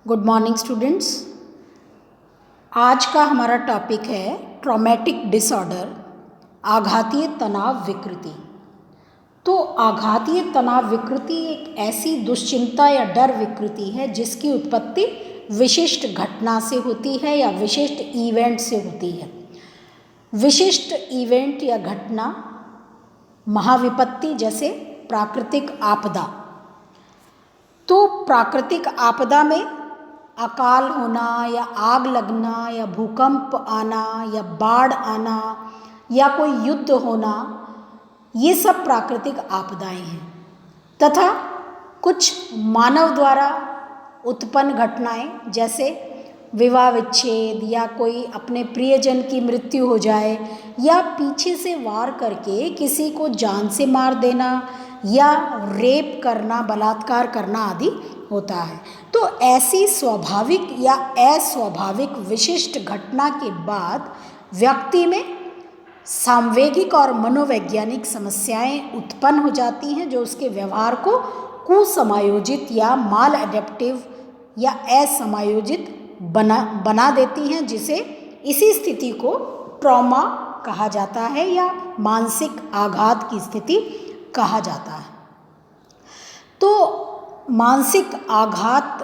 Good morning students. आज का हमारा टॉपिक है ट्रॉमेटिक डिसऑर्डर, आघातीय तनाव विकृति। तो आघातीय तनाव विकृति एक ऐसी दुश्चिंता या डर विकृति है जिसकी उत्पत्ति विशिष्ट घटना से होती है या विशिष्ट इवेंट से होती है। विशिष्ट इवेंट या घटना महाविपत्ति जैसे प्राकृतिक आपदा। तो प्राकृतिक आपदा में अकाल होना या आग लगना या भूकंप आना या बाढ़ आना या कोई युद्ध होना, ये सब प्राकृतिक आपदाएं हैं। तथा कुछ मानव द्वारा उत्पन्न घटनाएं जैसे विवाह विच्छेद या कोई अपने प्रियजन की मृत्यु हो जाए या पीछे से वार करके किसी को जान से मार देना या रेप करना, बलात्कार करना आदि होता है। तो ऐसी स्वाभाविक या अस्वाभाविक विशिष्ट घटना के बाद व्यक्ति में सांवेगिक और मनोवैज्ञानिक समस्याएं उत्पन्न हो जाती हैं जो उसके व्यवहार को कुसमायोजित या माल एडेप्टिव या असमायोजित बना देती हैं, जिसे इसी स्थिति को ट्रॉमा कहा जाता है या मानसिक आघात की स्थिति कहा जाता है। तो मानसिक आघात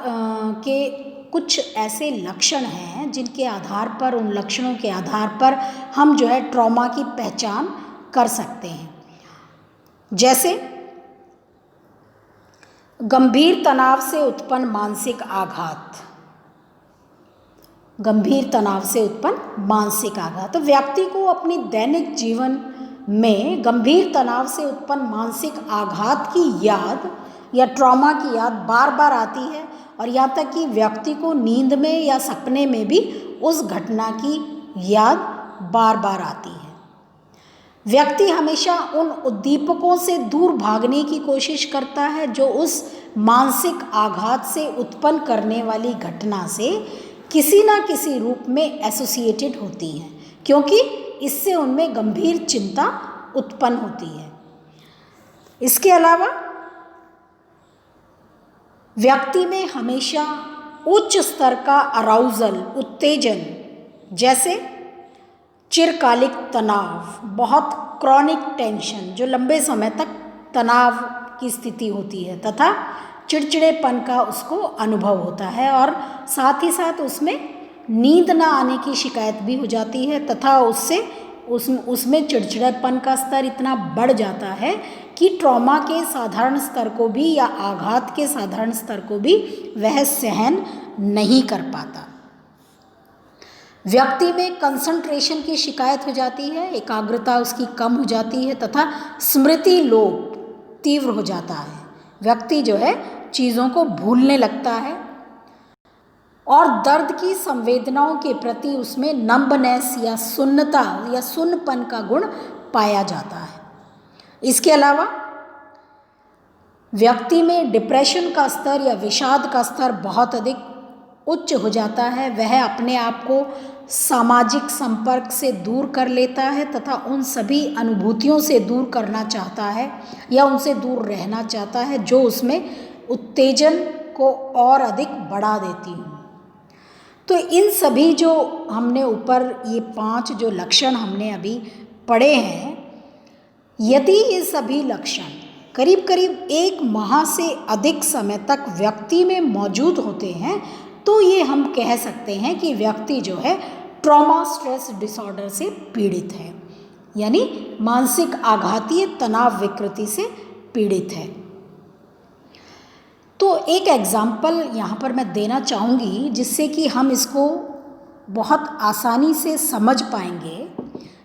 के कुछ ऐसे लक्षण हैं जिनके आधार पर, उन लक्षणों के आधार पर हम जो है ट्रॉमा की पहचान कर सकते हैं। जैसे गंभीर तनाव से उत्पन्न मानसिक आघात। गंभीर तनाव से उत्पन्न मानसिक आघात, तो व्यक्ति को अपनी दैनिक जीवन में गंभीर तनाव से उत्पन्न मानसिक आघात की याद या ट्रॉमा की याद बार बार आती है और यहाँ तक कि व्यक्ति को नींद में या सपने में भी उस घटना की याद बार बार आती है। व्यक्ति हमेशा उन उद्दीपकों से दूर भागने की कोशिश करता है जो उस मानसिक आघात से उत्पन्न करने वाली घटना से किसी ना किसी रूप में एसोसिएटेड होती हैं, क्योंकि इससे उनमें गंभीर चिंता उत्पन्न होती है। इसके अलावा व्यक्ति में हमेशा उच्च स्तर का अराउजल, उत्तेजन, जैसे चिरकालिक तनाव, बहुत क्रॉनिक टेंशन जो लंबे समय तक तनाव की स्थिति होती है, तथा चिड़चिड़ेपन का उसको अनुभव होता है और साथ ही साथ उसमें नींद ना आने की शिकायत भी हो जाती है तथा उसमें चिड़चिड़ेपन का स्तर इतना बढ़ जाता है कि ट्रॉमा के साधारण स्तर को भी या आघात के साधारण स्तर को भी वह सहन नहीं कर पाता। व्यक्ति में कंसंट्रेशन की शिकायत हो जाती है, एकाग्रता उसकी कम हो जाती है तथा स्मृति लोप तीव्र हो जाता है। व्यक्ति जो है चीज़ों को भूलने लगता है और दर्द की संवेदनाओं के प्रति उसमें नंबनेस या सुन्नता या सुन्नपन का गुण पाया जाता है। इसके अलावा व्यक्ति में डिप्रेशन का स्तर या विषाद का स्तर बहुत अधिक उच्च हो जाता है। वह अपने आप को सामाजिक संपर्क से दूर कर लेता है तथा उन सभी अनुभूतियों से दूर करना चाहता है या उनसे दूर रहना चाहता है जो उसमें उत्तेजन को और अधिक बढ़ा देती हूँ। तो इन सभी जो हमने ऊपर ये 5 जो लक्षण हमने अभी पढ़े हैं, यदि ये सभी लक्षण करीब करीब 1 माह से अधिक समय तक व्यक्ति में मौजूद होते हैं तो ये हम कह सकते हैं कि व्यक्ति जो है ट्रॉमा स्ट्रेस डिसऑर्डर से पीड़ित है, यानी मानसिक आघातीय तनाव विकृति से पीड़ित है। तो एक एग्जाम्पल यहाँ पर मैं देना चाहूँगी जिससे कि हम इसको बहुत आसानी से समझ पाएंगे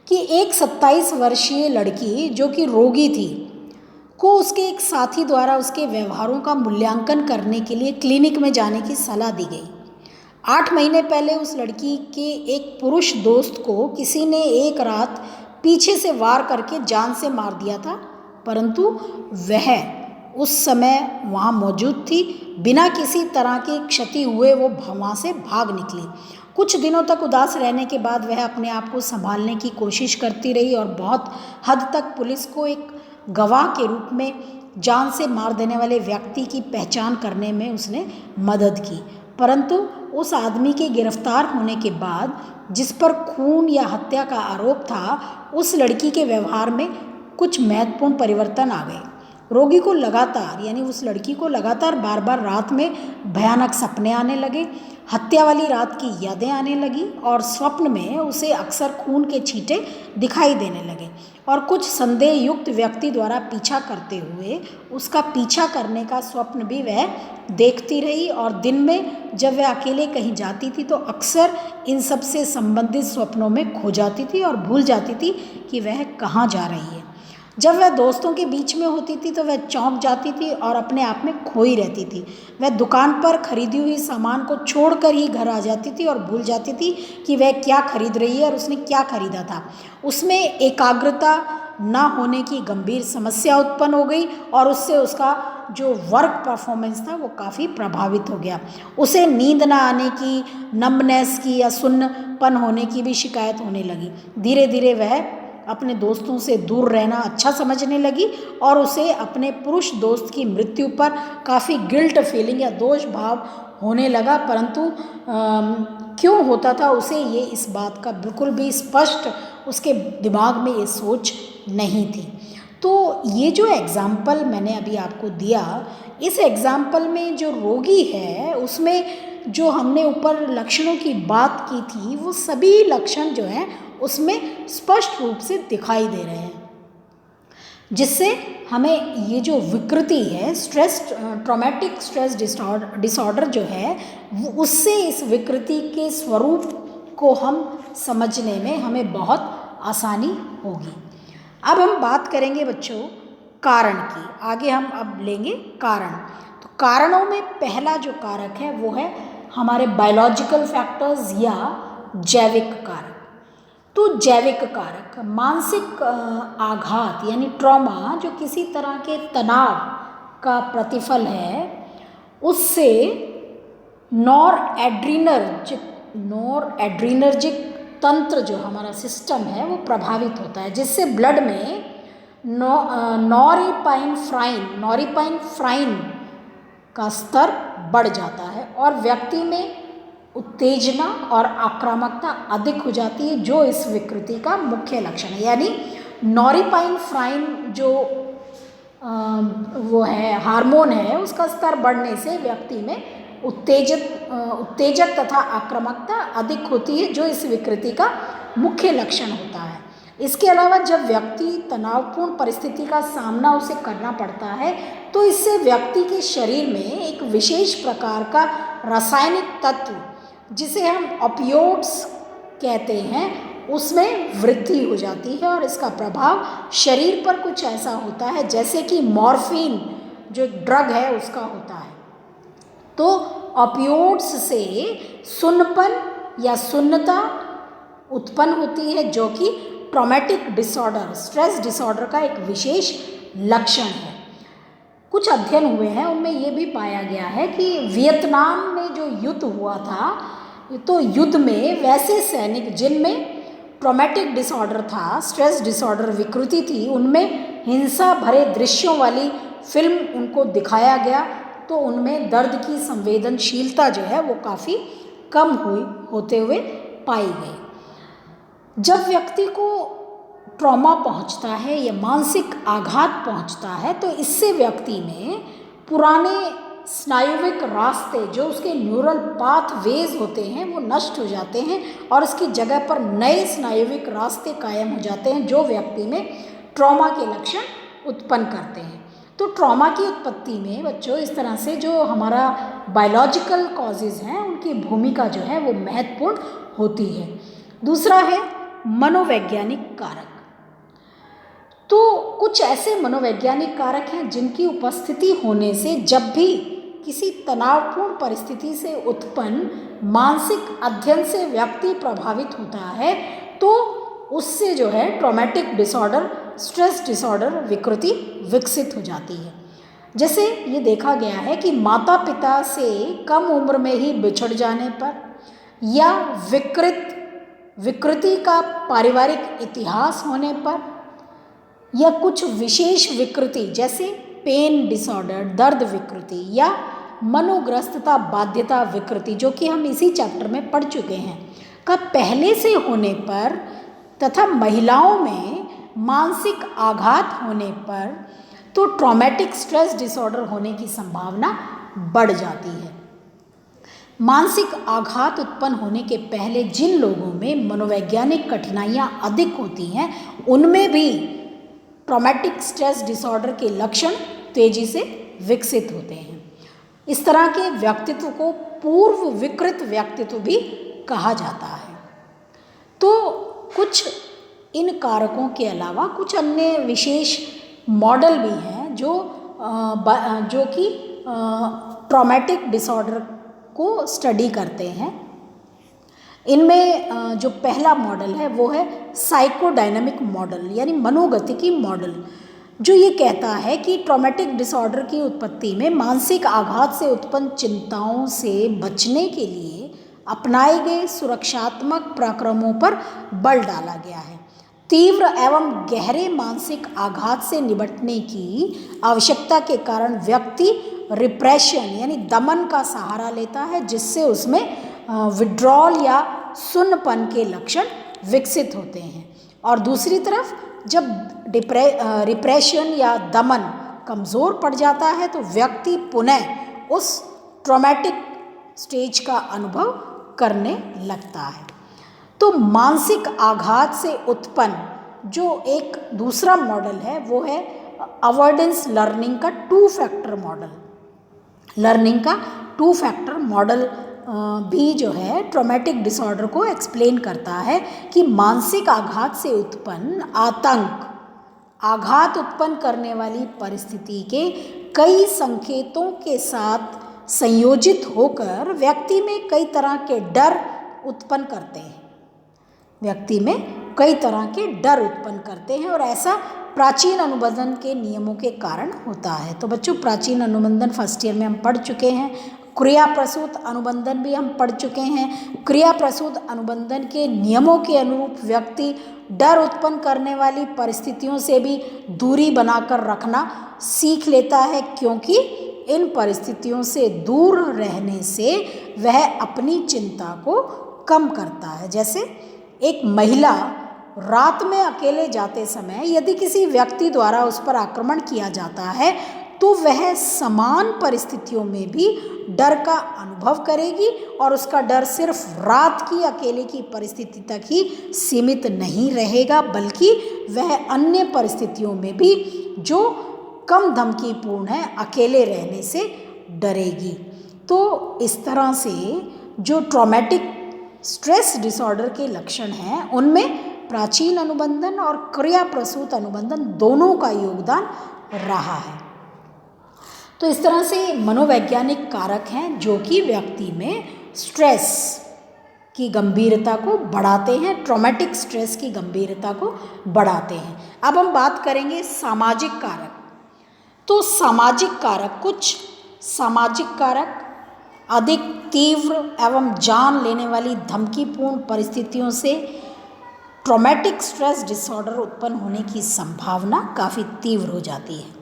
कि एक 27 वर्षीय लड़की जो कि रोगी थी को उसके एक साथी द्वारा उसके व्यवहारों का मूल्यांकन करने के लिए क्लिनिक में जाने की सलाह दी गई। 8 महीने पहले उस लड़की के एक पुरुष दोस्त को किसी ने एक रात पीछे से वार करके जान से मार दिया था, परंतु वह उस समय वहाँ मौजूद थी। बिना किसी तरह की क्षति हुए वो वहाँ से भाग निकली। कुछ दिनों तक उदास रहने के बाद वह अपने आप को संभालने की कोशिश करती रही और बहुत हद तक पुलिस को एक गवाह के रूप में जान से मार देने वाले व्यक्ति की पहचान करने में उसने मदद की। परंतु उस आदमी के गिरफ्तार होने के बाद जिस पर खून या हत्या का आरोप था, उस लड़की के व्यवहार में कुछ महत्वपूर्ण परिवर्तन आ गए। रोगी को लगातार, यानी उस लड़की को लगातार बार बार रात में भयानक सपने आने लगे, हत्या वाली रात की यादें आने लगी और स्वप्न में उसे अक्सर खून के छींटे दिखाई देने लगे और कुछ संदेह युक्त व्यक्ति द्वारा पीछा करते हुए उसका पीछा करने का स्वप्न भी वह देखती रही। और दिन में जब वह अकेले कहीं जाती थी तो अक्सर इन सब से संबंधित स्वप्नों में खो जाती थी और भूल जाती थी कि वह कहाँ जा रही है। जब वह दोस्तों के बीच में होती थी तो वह चौंक जाती थी और अपने आप में खोई रहती थी। वह दुकान पर खरीदी हुई सामान को छोड़कर ही घर आ जाती थी और भूल जाती थी कि वह क्या खरीद रही है और उसने क्या खरीदा था। उसमें एकाग्रता ना होने की गंभीर समस्या उत्पन्न हो गई और उससे उसका जो वर्क परफॉर्मेंस था वो काफ़ी प्रभावित हो गया। उसे नींद ना आने की, नम्बनेस की या सुन्नपन होने की भी शिकायत होने लगी। धीरे धीरे वह अपने दोस्तों से दूर रहना अच्छा समझने लगी और उसे अपने पुरुष दोस्त की मृत्यु पर काफ़ी गिल्ट फीलिंग या दोष भाव होने लगा, परंतु क्यों होता था उसे ये इस बात का बिल्कुल भी स्पष्ट उसके दिमाग में ये सोच नहीं थी। तो ये जो एग्ज़ाम्पल मैंने अभी आपको दिया, इस एग्ज़ाम्पल में जो रोगी है उसमें जो हमने ऊपर लक्षणों की बात की थी वो सभी लक्षण जो हैं उसमें स्पष्ट रूप से दिखाई दे रहे हैं, जिससे हमें ये जो विकृति है ट्रॉमेटिक स्ट्रेस डिसऑर्डर जो है उससे इस विकृति के स्वरूप को हम समझने में हमें बहुत आसानी होगी। अब हम बात करेंगे बच्चों कारण की। आगे हम अब लेंगे कारण। तो कारणों में पहला जो कारक है वो है हमारे बायोलॉजिकल फैक्टर्स या जैविक कारक। तो जैविक कारक मानसिक आघात यानी ट्रॉमा जो किसी तरह के तनाव का प्रतिफल है, उससे नॉर एड्रीनर्जिक तंत्र जो हमारा सिस्टम है वो प्रभावित होता है, जिससे ब्लड में नॉरिपाइनफ्राइन का स्तर बढ़ जाता है और व्यक्ति में उत्तेजना और आक्रामकता अधिक हो जाती है, जो इस विकृति का मुख्य लक्षण है। यानी नॉरिपाइनफ्राइन जो वो है हार्मोन है, उसका स्तर बढ़ने से व्यक्ति में उत्तेजक तथा आक्रामकता अधिक होती है, जो इस विकृति का मुख्य लक्षण होता है। इसके अलावा जब व्यक्ति तनावपूर्ण परिस्थिति का सामना उसे करना पड़ता है तो इससे व्यक्ति के शरीर में एक विशेष प्रकार का रासायनिक तत्व जिसे हम ओपियोइड्स कहते हैं उसमें वृद्धि हो जाती है और इसका प्रभाव शरीर पर कुछ ऐसा होता है जैसे कि मॉर्फिन जो ड्रग है उसका होता है। तो ओपियोइड्स से सुन्नपन या सुन्नता उत्पन्न होती है, जो कि ट्रॉमेटिक डिसऑर्डर स्ट्रेस डिसऑर्डर का एक विशेष लक्षण है। कुछ अध्ययन हुए हैं, उनमें ये भी पाया गया है कि वियतनाम में जो युद्ध हुआ था, तो युद्ध में वैसे सैनिक जिनमें ट्रॉमेटिक डिसऑर्डर था, स्ट्रेस डिसऑर्डर विकृति थी, उनमें हिंसा भरे दृश्यों वाली फिल्म उनको दिखाया गया तो उनमें दर्द की संवेदनशीलता जो है वो काफ़ी कम होते हुए पाई गई। जब व्यक्ति को ट्रॉमा पहुंचता है या मानसिक आघात पहुंचता है तो इससे व्यक्ति में पुराने स्नायुविक रास्ते जो उसके न्यूरल पाथवेज होते हैं वो नष्ट हो जाते हैं और इसकी जगह पर नए स्नायुविक रास्ते कायम हो जाते हैं, जो व्यक्ति में ट्रॉमा के लक्षण उत्पन्न करते हैं। तो ट्रॉमा की उत्पत्ति में बच्चों इस तरह से जो हमारा बायोलॉजिकल कॉजेज़ हैं उनकी भूमिका जो है वो महत्वपूर्ण होती है। दूसरा है मनोवैज्ञानिक कारक। तो कुछ ऐसे मनोवैज्ञानिक कारक हैं जिनकी उपस्थिति होने से जब भी किसी तनावपूर्ण परिस्थिति से उत्पन्न मानसिक अध्ययन से व्यक्ति प्रभावित होता है तो उससे जो है ट्रॉमेटिक डिसऑर्डर स्ट्रेस डिसऑर्डर विकृति विकसित हो जाती है। जैसे ये देखा गया है कि माता पिता से कम उम्र में ही बिछड़ जाने पर या विकृति का पारिवारिक इतिहास होने पर या कुछ विशेष विकृति जैसे पेन डिसऑर्डर दर्द विकृति या मनोग्रस्तता बाध्यता विकृति, जो कि हम इसी चैप्टर में पढ़ चुके हैं, का पहले से होने पर तथा महिलाओं में मानसिक आघात होने पर तो ट्रॉमेटिक स्ट्रेस डिसऑर्डर होने की संभावना बढ़ जाती है। मानसिक आघात उत्पन्न होने के पहले जिन लोगों में मनोवैज्ञानिक कठिनाइयाँ अधिक होती हैं, उनमें भी ट्रॉमेटिक स्ट्रेस डिसऑर्डर के लक्षण तेजी से विकसित होते हैं। इस तरह के व्यक्तित्व को पूर्व विकृत व्यक्तित्व भी कहा जाता है। तो कुछ इन कारकों के अलावा कुछ अन्य विशेष मॉडल भी हैं जो कि ट्रॉमेटिक डिसऑर्डर को स्टडी करते हैं। इनमें जो पहला मॉडल है वो है साइकोडायनामिक मॉडल, यानी मनोगतिकी मॉडल, जो ये कहता है कि ट्रॉमेटिक डिसऑर्डर की उत्पत्ति में मानसिक आघात से उत्पन्न चिंताओं से बचने के लिए अपनाए गए सुरक्षात्मक प्रक्रमों पर बल डाला गया है। तीव्र एवं गहरे मानसिक आघात से निपटने की आवश्यकता के कारण व्यक्ति रिप्रेशन यानी दमन का सहारा लेता है, जिससे उसमें विड्रॉल या सुन्नपन के लक्षण विकसित होते हैं। और दूसरी तरफ जब रिप्रेशन या दमन कमज़ोर पड़ जाता है तो व्यक्ति पुनः उस ट्रॉमेटिक स्टेज का अनुभव करने लगता है। तो मानसिक आघात से उत्पन्न जो एक दूसरा मॉडल है वो है अवॉइडेंस लर्निंग का 2 फैक्टर मॉडल। लर्निंग का 2 फैक्टर मॉडल भी जो है ट्रॉमेटिक डिसऑर्डर को एक्सप्लेन करता है कि मानसिक आघात से उत्पन्न आतंक आघात उत्पन्न करने वाली परिस्थिति के कई संकेतों के साथ संयोजित होकर व्यक्ति में कई तरह के डर उत्पन्न करते हैं। व्यक्ति में कई तरह के डर उत्पन्न करते हैं और ऐसा प्राचीन अनुबंधन के नियमों के कारण होता है। तो बच्चों, प्राचीन अनुबंधन फर्स्ट ईयर में हम पढ़ चुके हैं। क्रिया प्रसूत अनुबंधन भी हम पढ़ चुके हैं। क्रिया प्रसूत अनुबंधन के नियमों के अनुरूप व्यक्ति डर उत्पन्न करने वाली परिस्थितियों से भी दूरी बनाकर रखना सीख लेता है, क्योंकि इन परिस्थितियों से दूर रहने से वह अपनी चिंता को कम करता है। जैसे एक महिला रात में अकेले जाते समय यदि किसी व्यक्ति द्वारा उस पर आक्रमण किया जाता है तो वह समान परिस्थितियों में भी डर का अनुभव करेगी और उसका डर सिर्फ रात की अकेले की परिस्थिति तक ही सीमित नहीं रहेगा, बल्कि वह अन्य परिस्थितियों में भी जो कम धमकीपूर्ण है अकेले रहने से डरेगी। तो इस तरह से जो ट्रॉमेटिक स्ट्रेस डिसऑर्डर के लक्षण हैं उनमें प्राचीन अनुबंधन और क्रिया प्रसूत अनुबंधन दोनों का योगदान रहा है। तो इस तरह से मनोवैज्ञानिक कारक हैं जो कि व्यक्ति में स्ट्रेस की गंभीरता को बढ़ाते हैं, ट्रॉमेटिक स्ट्रेस की गंभीरता को बढ़ाते हैं। अब हम बात करेंगे सामाजिक कारक। तो सामाजिक कारक, कुछ सामाजिक कारक अधिक तीव्र एवं जान लेने वाली धमकीपूर्ण परिस्थितियों से ट्रॉमेटिक स्ट्रेस डिसऑर्डर उत्पन्न होने की संभावना काफ़ी तीव्र हो जाती है।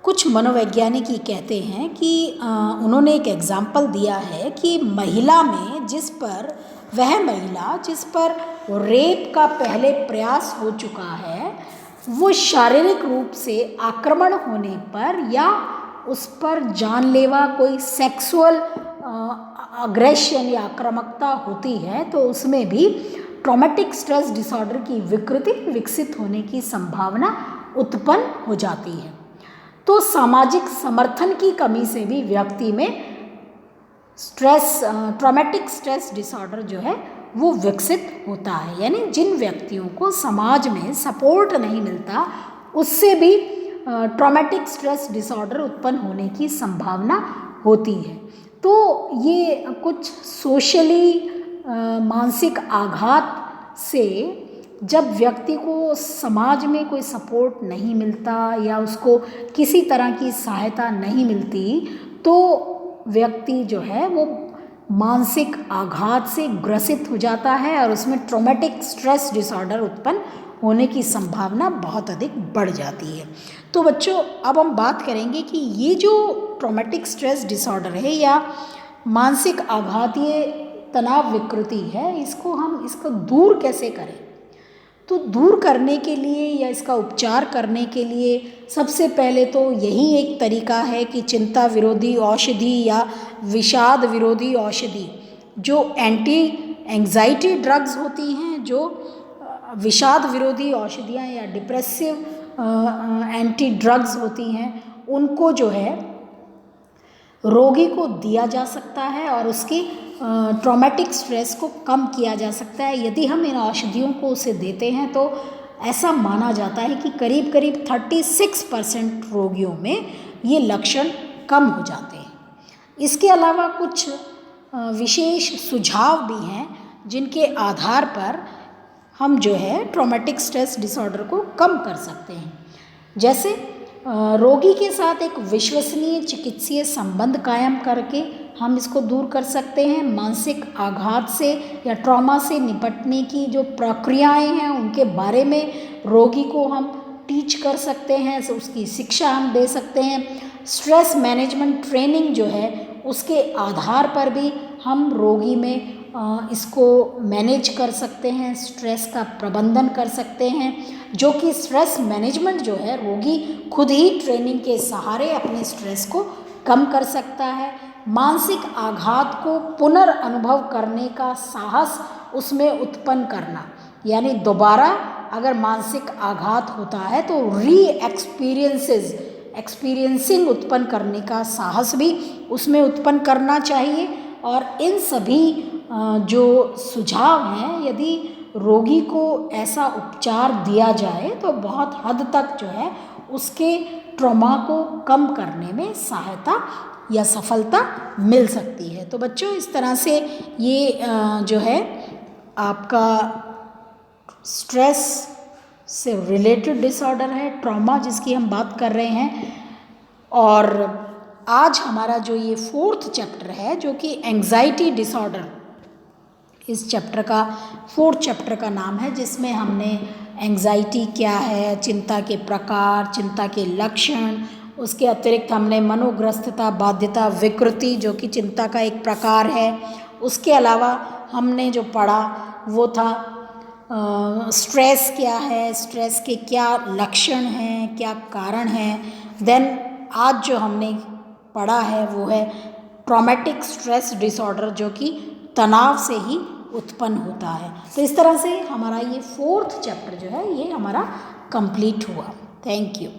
कुछ मनोवैज्ञानिक ये कहते हैं कि उन्होंने एक एग्जाम्पल दिया है कि महिला में जिस पर रेप का पहले प्रयास हो चुका है, वो शारीरिक रूप से आक्रमण होने पर या उस पर जानलेवा कोई सेक्सुअल अग्रेशन या आक्रामकता होती है तो उसमें भी ट्रॉमेटिक स्ट्रेस डिसऑर्डर की विकृति विकसित होने की संभावना उत्पन्न हो जाती है। तो सामाजिक समर्थन की कमी से भी व्यक्ति में ट्रॉमेटिक स्ट्रेस डिसऑर्डर जो है वो विकसित होता है। यानी जिन व्यक्तियों को समाज में सपोर्ट नहीं मिलता उससे भी ट्रॉमेटिक स्ट्रेस डिसऑर्डर उत्पन्न होने की संभावना होती है। तो ये कुछ सोशली मानसिक आघात से जब व्यक्ति को समाज में कोई सपोर्ट नहीं मिलता या उसको किसी तरह की सहायता नहीं मिलती तो व्यक्ति जो है वो मानसिक आघात से ग्रसित हो जाता है और उसमें ट्रॉमेटिक स्ट्रेस डिसऑर्डर उत्पन्न होने की संभावना बहुत अधिक बढ़ जाती है। तो बच्चों, अब हम बात करेंगे कि ये जो ट्रॉमेटिक स्ट्रेस डिसऑर्डर है या मानसिक आघातीय तनाव विकृति है, इसको दूर कैसे करें। तो दूर करने के लिए या इसका उपचार करने के लिए सबसे पहले तो यही एक तरीका है कि चिंता विरोधी औषधि या विषाद विरोधी औषधि, जो एंटी एंग्जाइटी ड्रग्स होती हैं, जो विषाद विरोधी औषधियाँ या डिप्रेसिव एंटी ड्रग्स होती हैं, उनको जो है रोगी को दिया जा सकता है और उसकी ट्रॉमेटिक स्ट्रेस को कम किया जा सकता है। यदि हम इन औषधियों को उसे देते हैं तो ऐसा माना जाता है कि करीब करीब 36% रोगियों में ये लक्षण कम हो जाते हैं। इसके अलावा कुछ विशेष सुझाव भी हैं जिनके आधार पर हम जो है ट्रॉमेटिक स्ट्रेस डिसऑर्डर को कम कर सकते हैं। जैसे रोगी के साथ एक विश्वसनीय चिकित्सीय संबंध कायम करके हम इसको दूर कर सकते हैं। मानसिक आघात से या ट्रॉमा से निपटने की जो प्रक्रियाएं हैं उनके बारे में रोगी को हम टीच कर सकते हैं, उसकी शिक्षा हम दे सकते हैं। स्ट्रेस मैनेजमेंट ट्रेनिंग जो है उसके आधार पर भी हम रोगी में इसको मैनेज कर सकते हैं, स्ट्रेस का प्रबंधन कर सकते हैं, जो कि स्ट्रेस मैनेजमेंट जो है रोगी खुद ही ट्रेनिंग के सहारे अपने स्ट्रेस को कम कर सकता है। मानसिक आघात को पुनर्अनुभव करने का साहस उसमें उत्पन्न करना, यानी दोबारा अगर मानसिक आघात होता है तो एक्सपीरियंसिंग उत्पन्न करने का साहस भी उसमें उत्पन्न करना चाहिए। और इन सभी जो सुझाव हैं, यदि रोगी को ऐसा उपचार दिया जाए तो बहुत हद तक जो है उसके ट्रॉमा को कम करने में सहायता या सफलता मिल सकती है। तो बच्चों, इस तरह से ये जो है आपका स्ट्रेस से रिलेटेड डिसऑर्डर है, ट्रॉमा जिसकी हम बात कर रहे हैं। और आज हमारा जो ये 4th चैप्टर है जो कि एंग्जाइटी डिसऑर्डर, इस चैप्टर का 4th चैप्टर का नाम है, जिसमें हमने एंग्जाइटी क्या है, चिंता के प्रकार, चिंता के लक्षण, उसके अतिरिक्त हमने मनोग्रस्तता बाध्यता विकृति जो कि चिंता का एक प्रकार है, उसके अलावा हमने जो पढ़ा वो था स्ट्रेस क्या है, स्ट्रेस के क्या लक्षण हैं, क्या कारण हैं। देन आज जो हमने पढ़ा है वो है ट्रॉमेटिक स्ट्रेस डिसऑर्डर, जो कि तनाव से ही उत्पन्न होता है। तो इस तरह से हमारा ये 4th चैप्टर जो है ये हमारा कंप्लीट हुआ। Thank you.